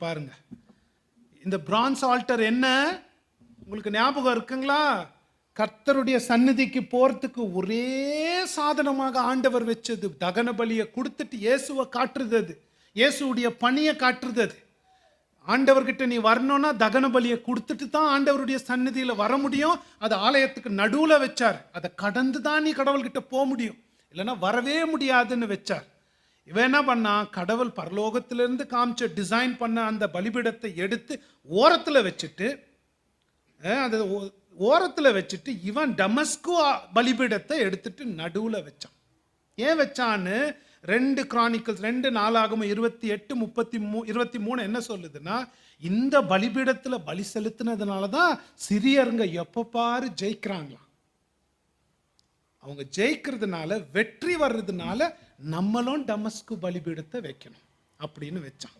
பாருங்க. இந்த France alter என்ன உங்களுக்கு ஞாபகம் இருக்குங்களா? கர்த்தருடைய சந்நிதிக்கு போறதுக்கு ஒரே சாதனமாக ஆண்டவர் வச்சது தகன பலியை கொடுத்துட்டு இயேசுவை காட்டுறது. அது இயேசுடைய பணியை காட்டுறது. அது ஆண்டவர்கிட்ட நீ வரணும்னா தகன பலியை கொடுத்துட்டு தான் ஆண்டவருடைய சந்நிதியில் வர முடியும். அது ஆலயத்துக்கு நடுவில் வச்சார். அதை கடந்து தான் நீ கடவுள்கிட்ட போக முடியும், இல்லைன்னா வரவே முடியாதுன்னு வச்சார். இவன் என்ன பண்ணா, கடவுள் பரலோகத்திலிருந்து காமிச்ச டிசைன் பண்ண அந்த பலிபீடத்தை எடுத்து ஓரத்தில் வச்சுட்டு அந்த ஓரத்தில் வச்சுட்டு இவன் டமஸ்கு பலிபீடத்தை எடுத்துட்டு நடுவில் வச்சான். ஏன் வச்சான்னு 2 கிரானிக்கல்ஸ் 2 நாளாகமம் 28:23 என்ன சொல்லுதுன்னா, இந்த பலிபீடத்தில் பலி செலுத்தினதுனால தான் சிரியருங்க எப்போ பாரு ஜெயிக்கிறாங்களாம். அவங்க ஜெயிக்கிறதுனால, வெற்றி வர்றதுனால நம்மளும் டமஸ்கு பலிபீடத்தை வைக்கணும் அப்படின்னு வச்சான்.